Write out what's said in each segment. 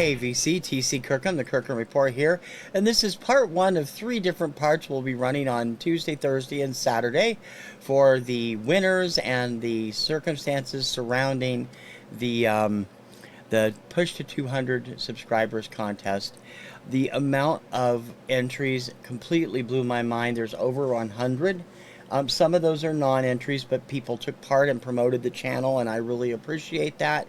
Hey VC, TC Kirkham, the Kirkham Report here, and this is part one of 3 different parts we'll be running on Tuesday, Thursday, and Saturday for the winners and the circumstances surrounding the Push to 200 subscribers contest. The amount of entries completely blew my mind. There's over 100. Some of those are non-entries, but people took part and promoted the channel, and I really appreciate that.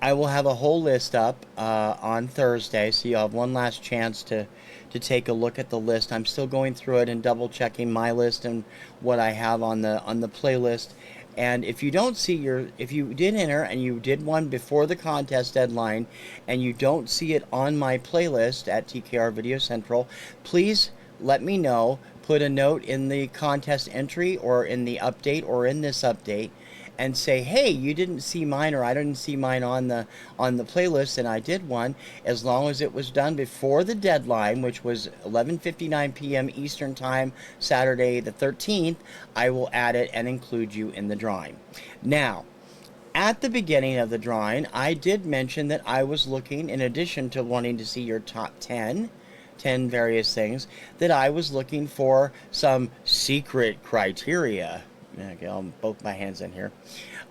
I will have a whole list up on Thursday, so you'll have one last chance to take a look at the list. I'm still going through it and double checking my list and what I have on the playlist. And if you don't see if you did enter and you did one before the contest deadline and you don't see it on my playlist at TKR VideoCentral, please let me know. Put a note in the contest entry or in the update or in this update and say, hey, you didn't see mine, or I didn't see mine on the playlist, and I did one. As long as it was done before the deadline, which was 11:59 p.m. Eastern Time, Saturday the 13th, I will add it and include you in the drawing. Now, at the beginning of the drawing, I did mention that I was looking, in addition to wanting to see your top 10 various things, that I was looking for some secret criteria. Okay, I'll both my hands in here.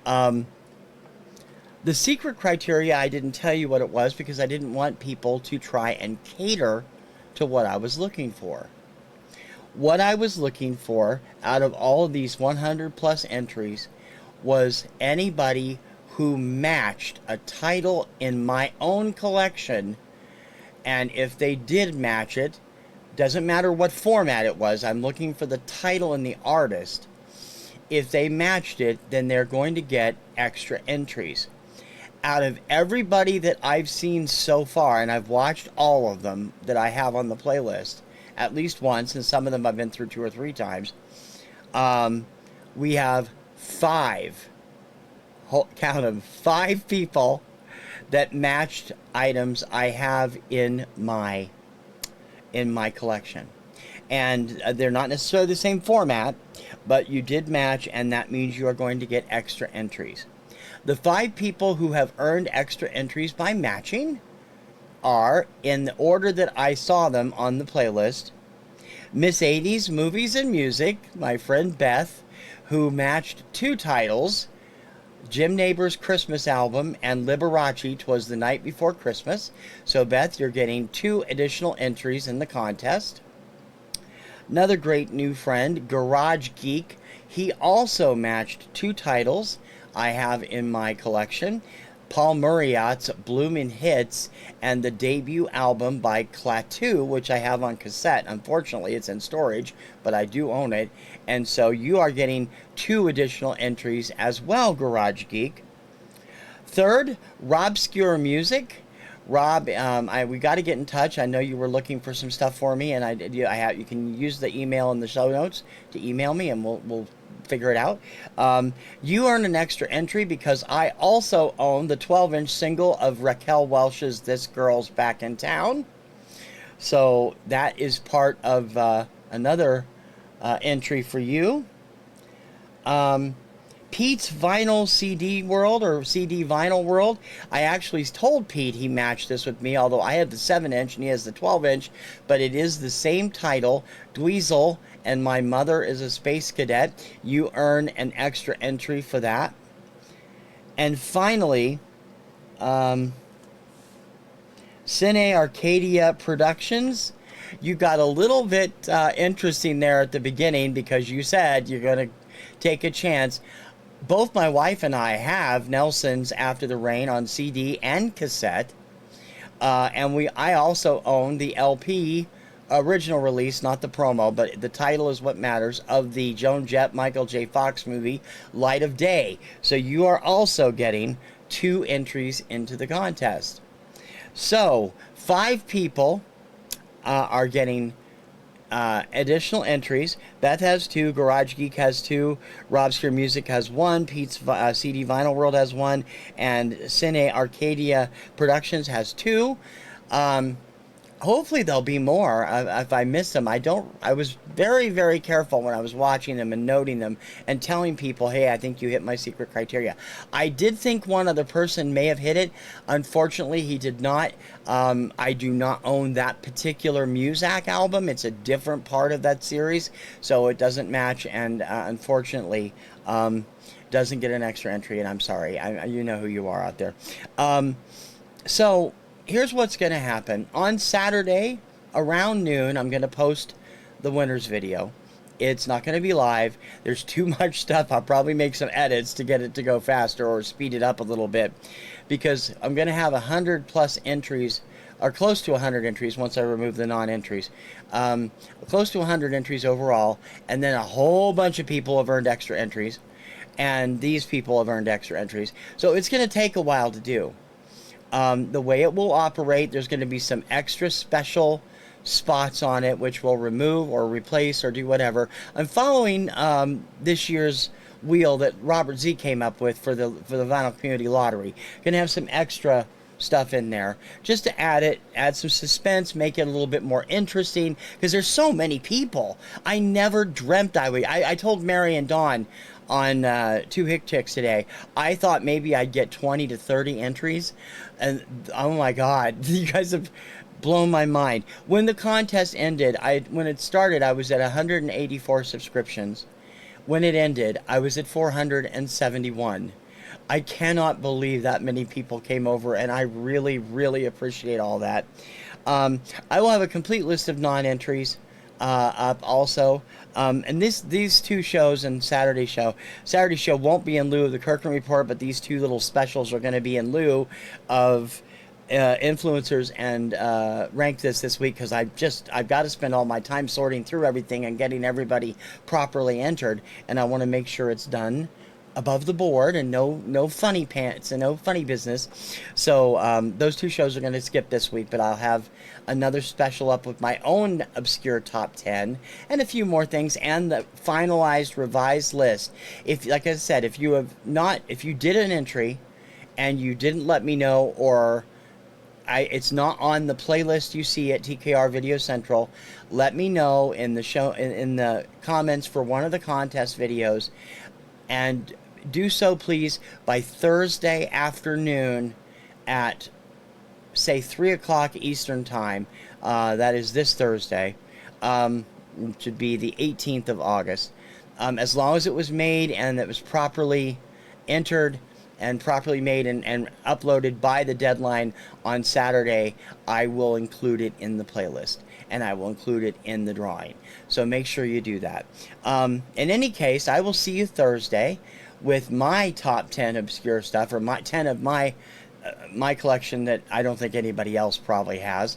The secret criteria, I didn't tell you what it was because I didn't want people to try and cater to what I was looking for. What I was looking for out of all of these 100 plus entries was anybody who matched a title in my own collection, and if they did match it, doesn't matter what format it was, I'm looking for the title and the artist. If they matched it, then they're going to get extra entries. Out of everybody that I've seen so far, and I've watched all of them that I have on the playlist, at least once, and some of them I've been through 2 or 3 times, we have 5, count them, 5 people that matched items I have in my collection. And they're not necessarily the same format, but you did match, and that means you are going to get extra entries. The 5 people who have earned extra entries by matching are, in the order that I saw them on the playlist, Miss 80s Movies and Music, my friend Beth, who matched 2 titles, Jim Neighbor's Christmas album and Liberace, 'Twas the Night Before Christmas. So Beth, you're getting 2 additional entries in the contest. Another great new friend, Garage Geek, he also matched 2 titles I have in my collection, Paul Murriot's Bloomin' Hits and the debut album by Klaatu, which I have on cassette. Unfortunately, it's in storage, but I do own it. And so you are getting 2 additional entries as well, Garage Geek. Third, Robscure Music. Rob, we got to get in touch. I know you were looking for some stuff for me, and you can use the email in the show notes to email me, and we'll figure it out. You earn an extra entry because I also own the 12-inch single of Raquel Welch's This Girl's Back in Town. So that is part of another entry for you. Pete's Vinyl CD World, or CD Vinyl World. I actually told Pete he matched this with me, although I have the 7-inch and he has the 12-inch, but it is the same title, Dweezil and My Mother is a Space Cadet. You earn an extra entry for that. And finally, Cine Arcadia Productions. You got a little bit interesting there at the beginning because you said you're going to take a chance. Both my wife and I have Nelson's After the Rain on CD and cassette. And I also own the LP original release, not the promo, but the title is what matters, of the Joan Jett, Michael J. Fox movie, Light of Day. So you are also getting 2 entries into the contest. So 5 people are getting additional entries. Beth has 2, Garage Geek has 2, Robscure Music has 1, Pete's CD Vinyl World has 1, and Cine Arcadia Productions has 2. hopefully there'll be more. If I miss them, I was very, very careful when I was watching them and noting them and telling people, hey, I think you hit my secret criteria. I did think one other person may have hit it. Unfortunately, he did not. I do not own that particular Muzak album. It's a different part of that series, so it doesn't match, and unfortunately, doesn't get an extra entry, and I'm sorry. You know who you are out there. So here's what's going to happen. On Saturday, around noon, I'm going to post the winner's video. It's not going to be live. There's too much stuff. I'll probably make some edits to get it to go faster or speed it up a little bit, because I'm going to have 100+ entries, or close to 100 entries once I remove the non-entries. Close to 100 entries overall, and then a whole bunch of people have earned extra entries, and these people have earned extra entries. So it's going to take a while to do. The way it will operate, there's going to be some extra special spots on it, which will remove or replace or do whatever. I'm following this year's wheel that Robert Z came up with for the Vinyl Community Lottery. Going to have some extra stuff in there just to add some suspense, make it a little bit more interesting, because there's so many people. I never dreamt I would. I told Mary and Dawn on Two Hick Chicks today, I thought maybe I'd get 20 to 30 entries, and oh my god, you guys have blown my mind. When the contest ended, when it started, I was at 184 subscriptions. When it ended, I was at 471. I cannot believe that many people came over, and I really, really appreciate all that. I will have a complete list of non-entries up also. And these two shows and Saturday show won't be in lieu of the Kirkham Report, but these two little specials are going to be in lieu of influencers and rank this week, because I've got to spend all my time sorting through everything and getting everybody properly entered, and I want to make sure it's done above the board and no funny pants and no funny business. So those two shows are going to skip this week, but I'll have another special up with my own obscure top 10 and a few more things, and the finalized revised list. If, like I said, if you did an entry and you didn't let me know, or it's not on the playlist you see at TKR Video Central, let me know in the show, in the comments for one of the contest videos, and do so please by Thursday afternoon at, say, 3 o'clock Eastern time. That is this Thursday, which would be the 18th of August. As long as it was made and it was properly entered and properly made and uploaded by the deadline on Saturday, I will include it in the playlist, and I will include it in the drawing. So make sure you do that. In any case, I will see you Thursday with my top 10 obscure stuff, or my 10 of my collection that I don't think anybody else probably has.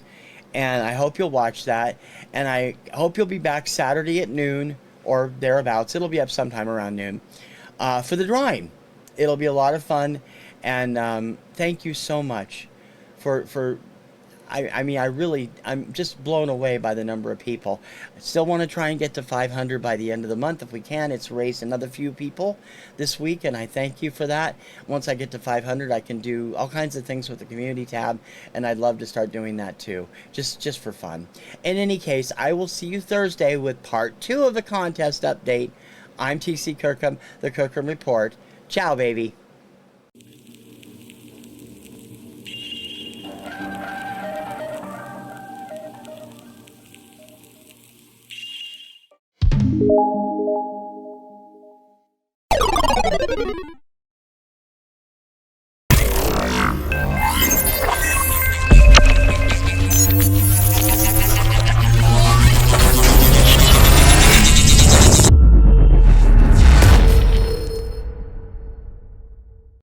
And I hope you'll watch that, and I hope you'll be back Saturday at noon or thereabouts. It'll be up sometime around noon for the drawing. It'll be a lot of fun, and thank you so much for I mean, I'm just blown away by the number of people. I still want to try and get to 500 by the end of the month if we can. It's raised another few people this week, and I thank you for that. Once I get to 500, I can do all kinds of things with the community tab, and I'd love to start doing that too, just for fun. In any case, I will see you Thursday with part 2 of the contest update. I'm TC Kirkham, the Kirkham Report. Ciao, baby.